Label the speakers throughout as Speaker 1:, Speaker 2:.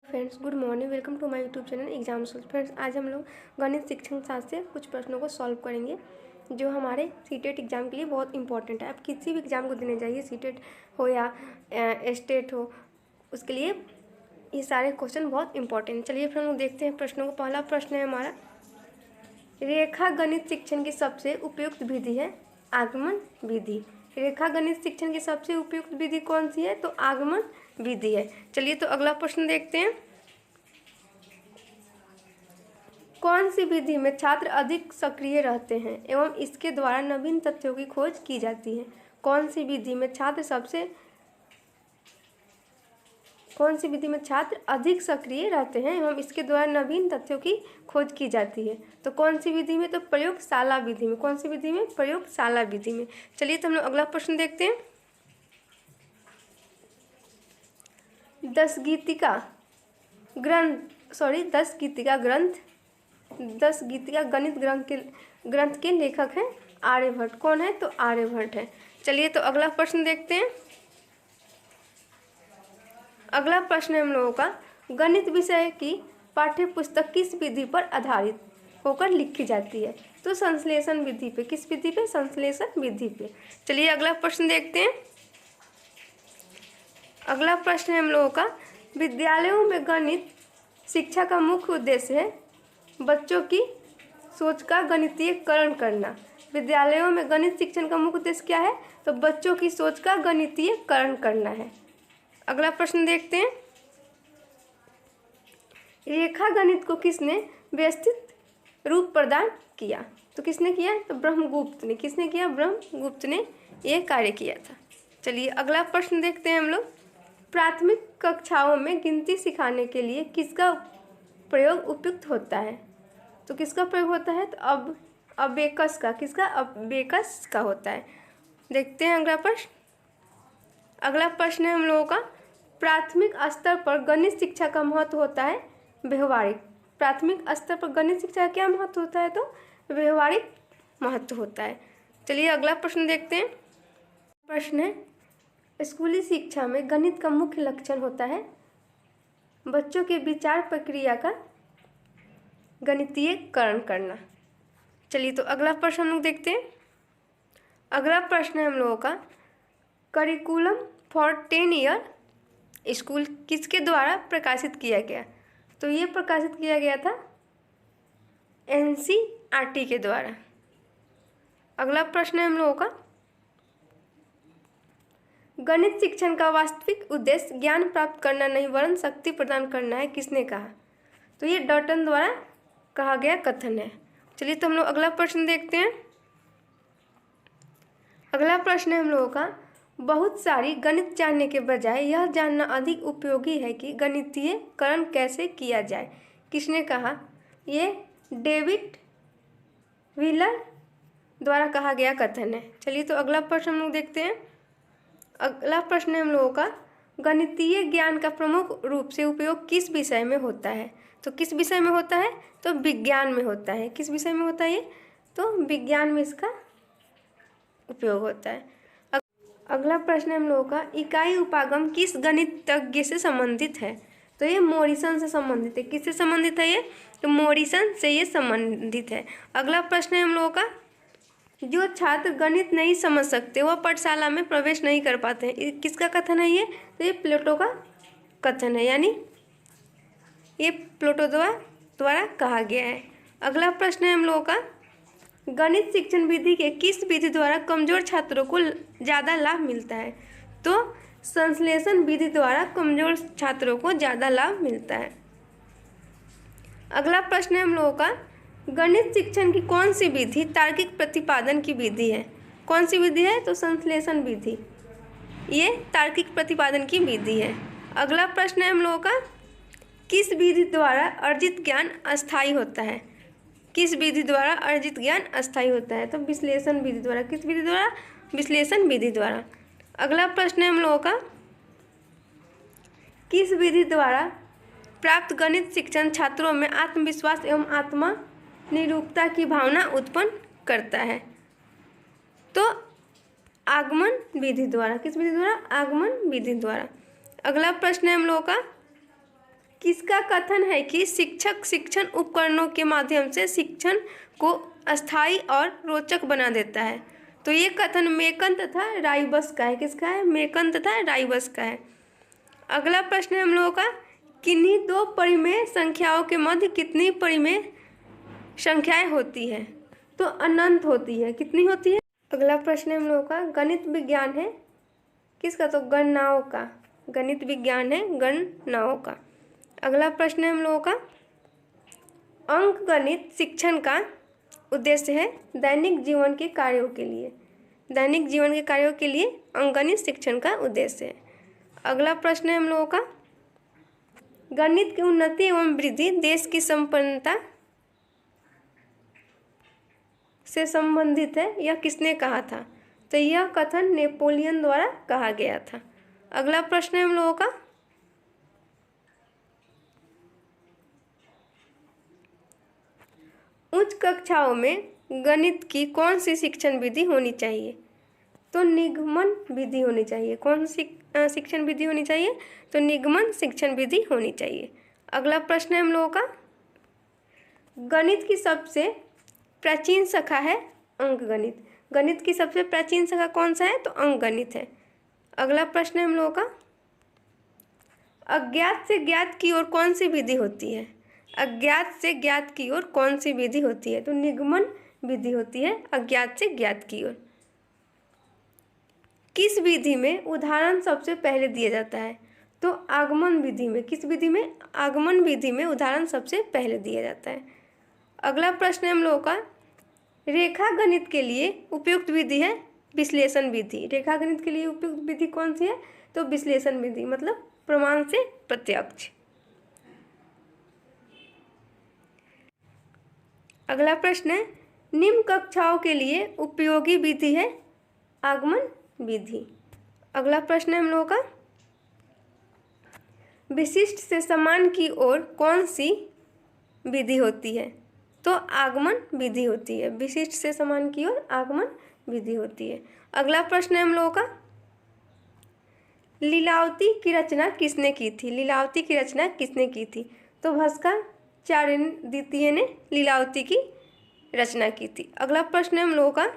Speaker 1: Friends, good morning. Welcome to my YouTube channel exam solve. Friends, आज हम लोग गणित शिक्षण शास्त्र से कुछ प्रश्नों को सॉल्व करेंगे जो हमारे सीटेट एग्जाम के लिए बहुत इंपॉर्टेंट है। आप किसी भी एग्जाम को देने जाइए, सीटेट हो या स्टेट हो, उसके लिए ये सारे क्वेश्चन बहुत इंपॉर्टेंट। चलिए फिर हम लोग देखते हैं प्रश्नों को। पहला प्रश्न है हमारा, रेखा गणित शिक्षण की सबसे उपयुक्त विधि है आगमन विधि। रेखा गणित शिक्षण की सबसे उपयुक्त विधि कौन सी है? तो आगमन विधि है। चलिए तो अगला प्रश्न देखते हैं, कौन सी विधि में छात्र अधिक सक्रिय रहते हैं एवं इसके द्वारा नवीन तथ्यों की खोज की जाती है? कौन सी विधि में छात्र अधिक सक्रिय रहते हैं एवं इसके द्वारा नवीन तथ्यों की खोज की जाती है? तो कौन सी विधि में? तो प्रयोगशाला विधि में। कौन सी विधि में? प्रयोगशाला विधि में। चलिए तो हम लोग अगला प्रश्न देखते हैं, 10 गीतिका गणित ग्रंथ के लेखक हैं आर्यभट्ट। कौन है? तो आर्यभट्ट है। चलिए तो अगला प्रश्न देखते हैं। अगला प्रश्न है हम लोगों का, गणित विषय की पाठ्य पुस्तक किस विधि पर आधारित होकर लिखी जाती है? तो संश्लेषण विधि पे। किस विधि पे? संश्लेषण विधि पे। चलिए अगला प्रश्न देखते हैं। अगला प्रश्न है हम लोगों का, विद्यालयों में गणित शिक्षा का मुख्य उद्देश्य है बच्चों की सोच का गणितीयकरण करना। विद्यालयों में गणित शिक्षण का मुख्य उद्देश्य क्या है? तो बच्चों की सोच का गणितीयकरण करना है। अगला प्रश्न देखते हैं, रेखा गणित को किसने व्यवस्थित रूप प्रदान किया? तो किसने किया? तो ब्रह्मगुप्त ने। किसने किया? ब्रह्मगुप्त ने यह कार्य किया था। चलिए अगला प्रश्न देखते हैं हम लोग, प्राथमिक कक्षाओं में गिनती सिखाने के लिए किसका प्रयोग उपयुक्त होता है? तो किसका प्रयोग होता है? तो अबेकस का। किसका? अबेकस का होता है। देखते हैं अगला प्रश्न। अगला प्रश्न है हम लोगों का, प्राथमिक स्तर पर गणित शिक्षा का महत्व होता है व्यवहारिक। प्राथमिक स्तर पर गणित शिक्षा का क्या महत्व होता है? तो व्यवहारिक महत्व होता है। चलिए अगला प्रश्न देखते हैं। प्रश्न है, स्कूली शिक्षा में गणित का मुख्य लक्षण होता है बच्चों के विचार प्रक्रिया का गणितीयकरण करना। चलिए तो अगला प्रश्न हम लोग देखते हैं। अगला प्रश्न है हम लोगों का, करिकुलम फॉर 10 ईयर स्कूल किसके द्वारा प्रकाशित किया गया? तो ये प्रकाशित किया गया था NCERT के द्वारा। अगला प्रश्न है हम लोगों का, गणित शिक्षण का वास्तविक उद्देश्य ज्ञान प्राप्त करना नहीं वरन शक्ति प्रदान करना है, किसने कहा? तो ये डॉल्टन द्वारा कहा गया कथन है। चलिए तो हम लोग अगला प्रश्न देखते हैं। अगला प्रश्न है हम लोगों का, बहुत सारी गणित जानने के बजाय यह जानना अधिक उपयोगी है कि गणितीयकरण कैसे किया जाए, किसने कहा? ये डेविड व्हीलर द्वारा कहा गया कथन है। चलिए तो अगला प्रश्न हम लोग देखते हैं। अगला प्रश्न है हम लोगों का, गणितीय ज्ञान का प्रमुख रूप से उपयोग किस विषय में होता है? तो किस विषय में होता है? तो विज्ञान में होता है। किस विषय में होता है ये? तो विज्ञान में इसका उपयोग होता है। अगला प्रश्न है हम लोगों का, इकाई उपागम किस गणितज्ञ से संबंधित है? तो ये मोरिसन से संबंधित है। किससे संबंधित है ये? तो मोरिसन से ये संबंधित है। अगला प्रश्न है हम लोगों का, जो छात्र गणित नहीं समझ सकते वह पाठशाला में प्रवेश नहीं कर पाते हैं, किसका कथन है ये? तो ये प्लेटो का कथन है, यानी ये प्लेटो द्वारा कहा गया है। अगला प्रश्न है हम लोगों का, गणित शिक्षण विधि के किस विधि द्वारा कमजोर छात्रों को ज़्यादा लाभ मिलता है? तो संश्लेषण विधि द्वारा कमजोर छात्रों को ज़्यादा लाभ मिलता है। अगला प्रश्न है हम लोगों का, गणित शिक्षण की कौन सी विधि तार्किक प्रतिपादन की विधि है? कौन सी विधि है? तो संश्लेषण विधि, ये तार्किक प्रतिपादन की विधि है। अगला प्रश्न है हम लोगों का, किस विधि द्वारा अर्जित ज्ञान अस्थायी होता है? किस विधि द्वारा अर्जित ज्ञान अस्थायी होता है? तो विश्लेषण विधि द्वारा। किस विधि द्वारा? विश्लेषण विधि द्वारा। अगला प्रश्न है हम लोगों का, किस विधि द्वारा प्राप्त गणित शिक्षण छात्रों में आत्मविश्वास एवं आत्मा निरूपता की भावना उत्पन्न करता है? तो आगमन विधि द्वारा। किस विधि द्वारा? आगमन विधि द्वारा। अगला प्रश्न है हम लोगों का, किसका कथन है कि शिक्षक शिक्षण उपकरणों के माध्यम से शिक्षण को अस्थायी और रोचक बना देता है? तो ये कथन मेकन तथा राइबस का है। किसका है? मेकन तथा राइबस का है। अगला प्रश्न है हम लोगों का, किन्हीं दो परिमेय संख्याओं के मध्य कितनी परिमेय संख्याएं होती है? तो अनंत होती है। कितनी होती है? अगला प्रश्न है हम लोगों का, गणित विज्ञान है किसका? तो गणनाओं का। गणित विज्ञान है गणनाओं का। अगला प्रश्न है हम लोगों का, अंक गणित शिक्षण का उद्देश्य है दैनिक जीवन के कार्यों के लिए। दैनिक जीवन के कार्यों के लिए अंकगणित शिक्षण का उद्देश्य है। अगला प्रश्न है हम लोगों का, गणित की उन्नति एवं वृद्धि देश की संपन्नता से संबंधित है, यह किसने कहा था? तो यह कथन नेपोलियन द्वारा कहा गया था। अगला प्रश्न है हम लोगों का, उच्च कक्षाओं में गणित की कौन सी शिक्षण विधि होनी चाहिए? तो निगमन विधि होनी चाहिए। कौन सी शिक्षण विधि होनी चाहिए? तो निगमन शिक्षण विधि होनी चाहिए। अगला प्रश्न है हम लोगों का, गणित की सबसे प्राचीन शाखा है अंकगणित। गणित की सबसे प्राचीन शाखा कौन सा है? तो अंकगणित है। अगला प्रश्न है हम लोगों का, अज्ञात से ज्ञात की ओर कौन सी विधि होती है? अज्ञात से ज्ञात की ओर कौन सी विधि होती है? तो निगमन विधि होती है अज्ञात से ज्ञात की ओर। किस विधि में उदाहरण सबसे पहले दिया जाता है? तो आगमन विधि में। किस विधि में? आगमन विधि में उदाहरण सबसे पहले दिया जाता है। अगला प्रश्न है हम लोगों का, रेखा गणित के लिए उपयुक्त विधि है विश्लेषण विधि। रेखा गणित के लिए उपयुक्त विधि कौन सी है? तो विश्लेषण विधि, मतलब प्रमाण से प्रत्यक्ष। अगला प्रश्न है, निम्न कक्षाओं के लिए उपयोगी विधि है आगमन विधि। अगला प्रश्न है हम लोगों का, विशिष्ट से समान की ओर कौन सी विधि होती है? तो आगमन विधि होती है। विशिष्ट से समान की ओर आगमन विधि होती है। अगला प्रश्न है हम लोगों का, लीलावती की रचना किसने की थी? लीलावती की रचना किसने की थी? तो भास्कराचार्य द्वितीय ने लीलावती की रचना की थी। अगला प्रश्न है हम लोगों का,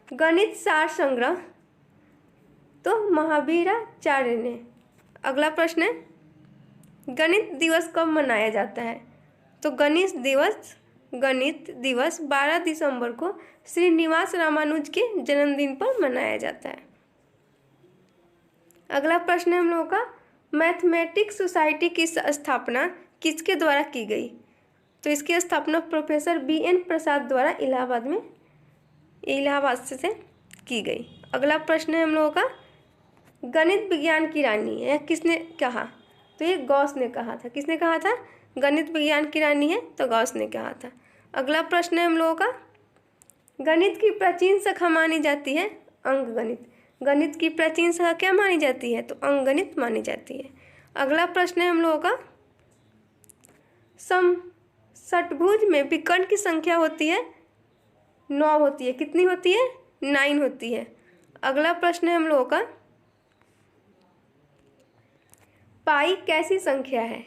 Speaker 1: गणित सार संग्रह तो महावीराचार्य ने। अगला प्रश्न है, गणित दिवस कब मनाया जाता है? तो गणित दिवस 12 दिसंबर को श्रीनिवास रामानुज के जन्मदिन पर मनाया जाता है। अगला प्रश्न है हम लोगों का, मैथमेटिक्स सोसाइटी की स्थापना किसके द्वारा की गई? तो इसकी स्थापना प्रोफेसर BN प्रसाद द्वारा इलाहाबाद से की गई। अगला प्रश्न है हम लोगों का, गणित विज्ञान की रानी है किसने कहा? तो ये गॉस ने कहा था। किसने कहा था? गणित विज्ञान की रानी है तो गॉस ने कहा था। अगला प्रश्न है हम लोगों का, गणित की प्राचीन शाखा मानी जाती है अंकगणित। गणित की प्राचीन शाखा क्या मानी जाती है? तो अंकगणित मानी जाती है। अगला प्रश्न है हम लोगों का, षट्भुज में विकर्ण की संख्या होती है 9 होती है। कितनी होती है? 9 होती है। अगला प्रश्न है हम लोगों का, पाई कैसी संख्या है?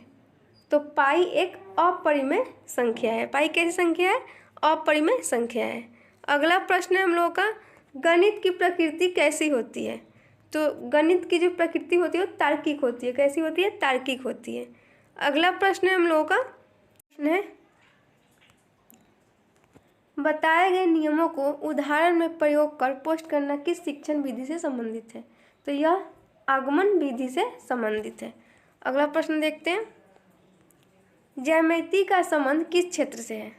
Speaker 1: तो पाई एक अपरिमेय संख्या है। पाई कैसी संख्या है? अपरिमेय संख्या है। अगला प्रश्न है हम लोगों का, गणित की प्रकृति कैसी होती है? तो गणित की जो प्रकृति होती है वो तार्किक होती है। कैसी होती है? तार्किक होती है। अगला प्रश्न है हम लोगों का, प्रश्न है, बताए गए नियमों को उदाहरण में प्रयोग कर पोस्ट करना किस शिक्षण विधि से संबंधित है? तो यह आगमन विधि से संबंधित है। अगला प्रश्न देखते हैं, ज्यामिति का संबंध किस क्षेत्र से है?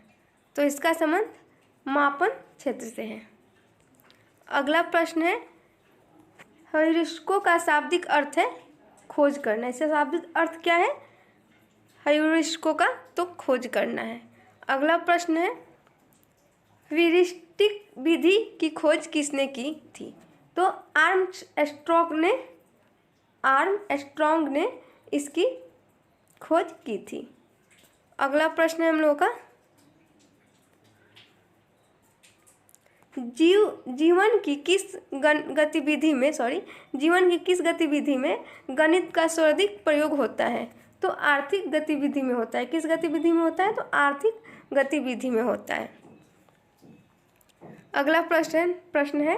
Speaker 1: तो इसका संबंध मापन क्षेत्र से है। अगला प्रश्न है, ह्यूरिस्टिक का शाब्दिक अर्थ है खोज करना। इसका शाब्दिक अर्थ क्या है? ह्यूरिस्टिक का तो खोज करना है। अगला प्रश्न है, ह्यूरिस्टिक विधि की खोज किसने की थी? तो आर्मस्ट्रॉन्ग ने इसकी खोज की थी। अगला प्रश्न है हम लोगों का, जीवन की किस गतिविधि में गणित का सर्वाधिक प्रयोग होता है? तो आर्थिक गतिविधि में होता है। किस गतिविधि में होता है? तो आर्थिक गतिविधि में होता है। अगला प्रश्न है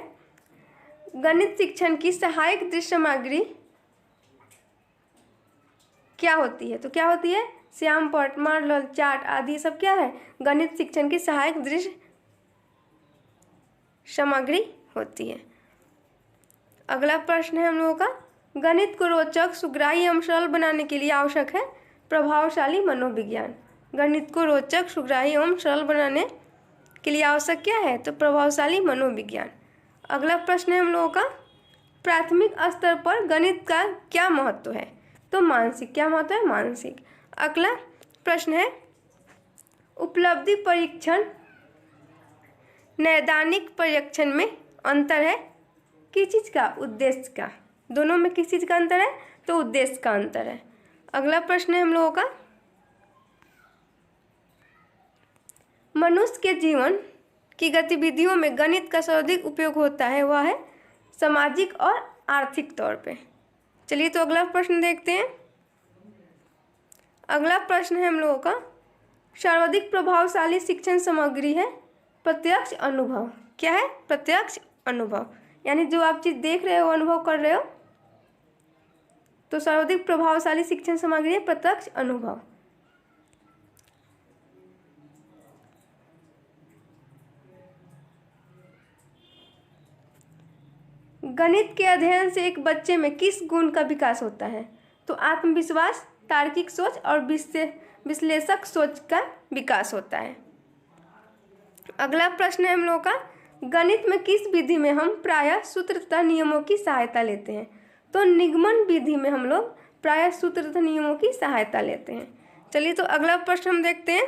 Speaker 1: गणित शिक्षण की सहायक दृश्य सामग्री क्या होती है? तो क्या होती है? श्यामपट्ट, मार्कर, चार्ट आदि सब क्या है? गणित शिक्षण की सहायक दृश्य सामग्री होती है। अगला प्रश्न है हम लोगों का गणित को रोचक, सुग्राह्य एवं सरल बनाने के लिए आवश्यक है प्रभावशाली मनोविज्ञान। गणित को रोचक, सुग्राह्य एवं सरल बनाने के लिए आवश्यक क्या है? तो प्रभावशाली मनोविज्ञान। अगला प्रश्न है हम लोगों का प्राथमिक स्तर पर गणित का क्या महत्व है? तो मानसिक। क्या महत्व है? मानसिक। अगला प्रश्न है उपलब्धि परीक्षण नैदानिक परीक्षण में अंतर है किस चीज़ का? उद्देश्य का। दोनों में किस चीज़ का अंतर है? तो उद्देश्य का अंतर है। अगला प्रश्न है हम लोगों का मनुष्य के जीवन की गतिविधियों में गणित का सर्वाधिक उपयोग होता है, वह है सामाजिक और आर्थिक तौर पे। चलिए तो अगला प्रश्न देखते हैं। अगला प्रश्न है हम लोगों का सर्वाधिक प्रभावशाली शिक्षण सामग्री है प्रत्यक्ष अनुभव। क्या है? प्रत्यक्ष अनुभव, यानी जो आप चीज़ देख रहे हो, अनुभव कर रहे हो, तो सर्वाधिक प्रभावशाली शिक्षण सामग्री है प्रत्यक्ष अनुभव। गणित के अध्ययन से एक बच्चे में किस गुण का विकास होता है? तो आत्मविश्वास, तार्किक सोच और विश्लेषक सोच का विकास होता है। अगला प्रश्न है हम लोगों का गणित में किस विधि में हम प्रायः सूत्र तथा नियमों की सहायता लेते हैं? तो निगमन विधि में हम लोग प्रायः सूत्र तथा नियमों की सहायता लेते हैं। चलिए तो अगला प्रश्न हम देखते हैं।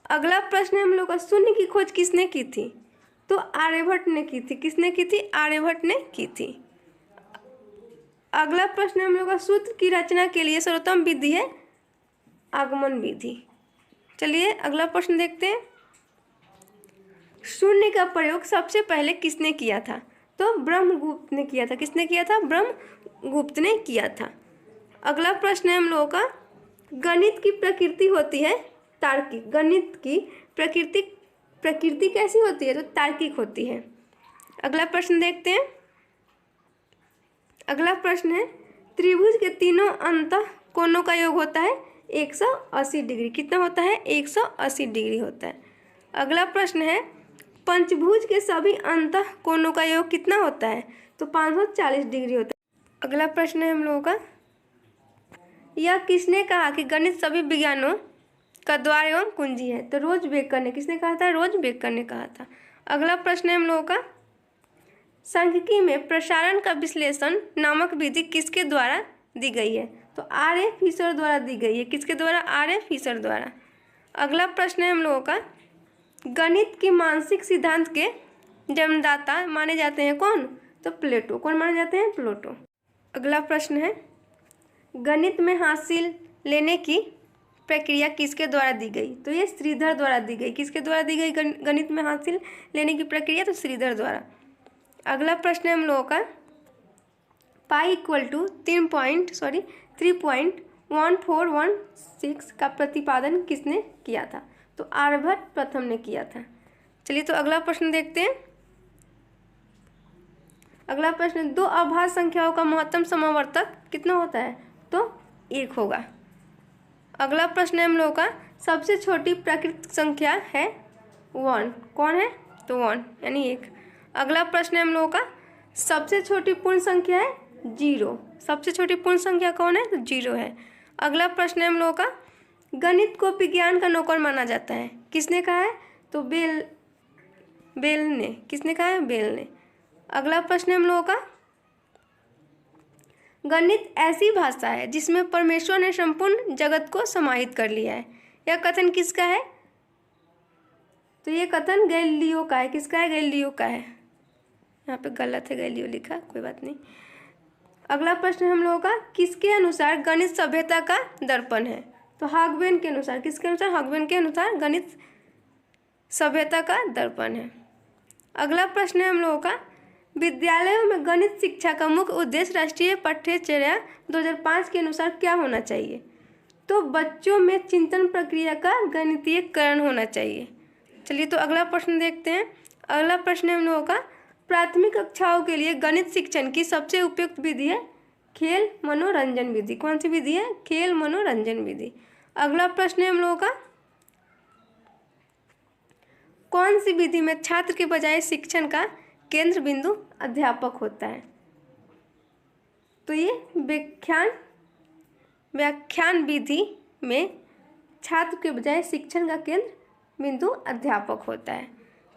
Speaker 1: अगला प्रश्न है हम लोग का शून्य की खोज किसने की थी? तो आर्यभट्ट ने की थी। किसने की थी? आर्यभट्ट ने की थी। अगला प्रश्न है हम लोग का सूत्र की रचना के लिए सर्वोत्तम विधि है आगमन विधि। चलिए अगला प्रश्न देखते हैं। शून्य का प्रयोग सबसे पहले किसने किया था? तो ब्रह्मगुप्त ने किया था। किसने किया था? ब्रह्मगुप्त ने किया था। अगला प्रश्न है हम लोगों का गणित की प्रकृति होती है तार्किक। गणित की प्रकृति कैसी होती है? तो तार्किक होती है। अगला प्रश्न देखते हैं। अगला प्रश्न है त्रिभुज के तीनों अंतः कोणों का योग होता है 180 डिग्री। कितना होता है? 180 डिग्री होता है। अगला प्रश्न है पंचभुज के सभी अंतः कोणों का योग कितना होता है? तो 540 डिग्री होता है। अगला प्रश्न है हम लोगों का यह किसने कहा कि गणित सभी विज्ञानों का द्वार एवं कुंजी है? तो रोज बेकर ने। किसने कहा था? रोज बेकर ने कहा था। अगला प्रश्न है हम लोगों का सांख्यिकी में प्रसारण का विश्लेषण नामक विधि किसके द्वारा दी गई है? तो आर.ए. फिशर द्वारा दी गई है। किसके द्वारा? आर.ए. फिशर द्वारा। अगला प्रश्न है हम लोगों का गणित की मानसिक सिद्धांत के जन्मदाता माने जाते हैं कौन? तो प्लेटो। कौन माने जाते हैं? प्लेटो। अगला प्रश्न है गणित में हासिल लेने की प्रक्रिया किसके द्वारा दी गई? तो ये श्रीधर द्वारा दी गई। किसके द्वारा दी गई गणित में हासिल लेने की प्रक्रिया? तो श्रीधर द्वारा। अगला प्रश्न है हम लोगों का पाई इक्वल टू 3.1416 का प्रतिपादन किसने किया था? तो आर्यभट्ट प्रथम ने किया था। चलिए तो अगला प्रश्न देखते हैं। अगला प्रश्न दो अभाज्य संख्याओं का महत्तम समावर्तक कितना होता है? तो 1 होगा। अगला प्रश्न है हम लोगों का सबसे छोटी प्राकृतिक संख्या है 1। कौन है? तो 1 यानी 1। अगला प्रश्न है हम लोगों का सबसे छोटी पूर्ण संख्या है 0। सबसे छोटी पूर्ण संख्या कौन है? तो 0 है। अगला प्रश्न है हम लोगों का गणित को विज्ञान का नौकर माना जाता है। किसने कहा है? तो बेल ने। किसने कहा है? बेल ने। अगला प्रश्न है हम लोगों का गणित ऐसी भाषा है जिसमें परमेश्वर ने संपूर्ण जगत को समाहित कर लिया है। यह कथन किसका है? तो ये कथन गैलीलियो का है। किसका है? गैलीलियो का है। यहाँ पे गलत है, गैलीलियो लिखा, कोई बात नहीं। अगला प्रश्न हम लोगों का किसके अनुसार गणित सभ्यता का दर्पण है? तो हॉगबेन के अनुसार। किसके अनुसार? हॉगबेन के अनुसार गणित सभ्यता का दर्पण है। अगला प्रश्न है हम लोगों का विद्यालयों में गणित शिक्षा का मुख्य उद्देश्य राष्ट्रीय पाठ्यचर्या 2005 के अनुसार क्या होना चाहिए? तो बच्चों में चिंतन प्रक्रिया का गणितीयकरण होना चाहिए। चलिए तो अगला प्रश्न देखते हैं। अगला प्रश्न हम लोगों का, प्राथमिक कक्षाओं के लिए गणित शिक्षण की सबसे उपयुक्त विधि है खेल मनोरंजन विधि। कौन सी विधि है? खेल मनोरंजन विधि। अगला प्रश्न है हम लोगों का, कौन सी विधि में छात्र के बजाय शिक्षण का केंद्र बिंदु अध्यापक होता है? तो ये व्याख्यान विधि में छात्र के बजाय शिक्षण का केंद्र बिंदु अध्यापक होता है।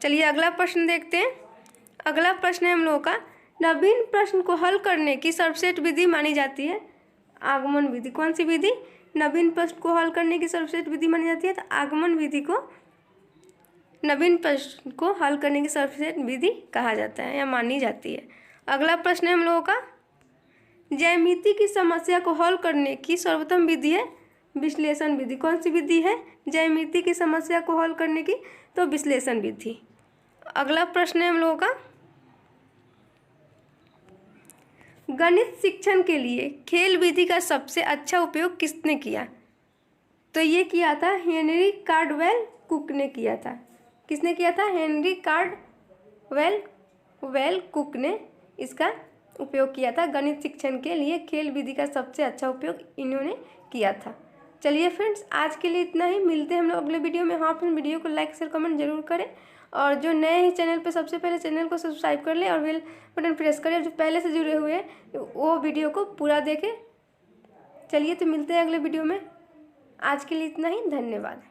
Speaker 1: चलिए अगला प्रश्न देखते हैं। अगला प्रश्न है हम लोगों का, नवीन प्रश्न को हल करने की सर्वश्रेष्ठ विधि मानी जाती है आगमन विधि। कौन सी विधि नवीन प्रश्न को हल करने की सर्वश्रेष्ठ विधि मानी जाती है? तो आगमन विधि को नवीन प्रश्न को हल करने की सर्वश्रेष्ठ विधि कहा जाता है या मानी जाती है। अगला प्रश्न है हम लोगों का, ज्यामिति की समस्या को हल करने की सर्वोत्तम विधि है विश्लेषण विधि। कौन सी विधि है ज्यामिति की समस्या को हल करने की? तो विश्लेषण विधि। अगला प्रश्न है हम लोगों का, गणित शिक्षण के लिए खेल विधि का सबसे अच्छा उपयोग किसने किया? तो ये किया था हेनरी कार्डवेल कुक ने किया था। किसने किया था? हेनरी कार्डवेल कुक ने इसका उपयोग किया था। गणित शिक्षण के लिए खेल विधि का सबसे अच्छा उपयोग इन्होंने किया था। चलिए फ्रेंड्स, आज के लिए इतना ही। मिलते हैं हम लोग अगले वीडियो में। हाँ फ्रेंड, वीडियो को लाइक शेयर कमेंट जरूर करें, और जो नए हैं चैनल पे सबसे पहले चैनल को सब्सक्राइब कर लें और बेल बटन प्रेस करें। जो पहले से जुड़े हुए हैं वो वीडियो को पूरा देखें। चलिए तो मिलते हैं अगले वीडियो में। आज के लिए इतना ही, धन्यवाद।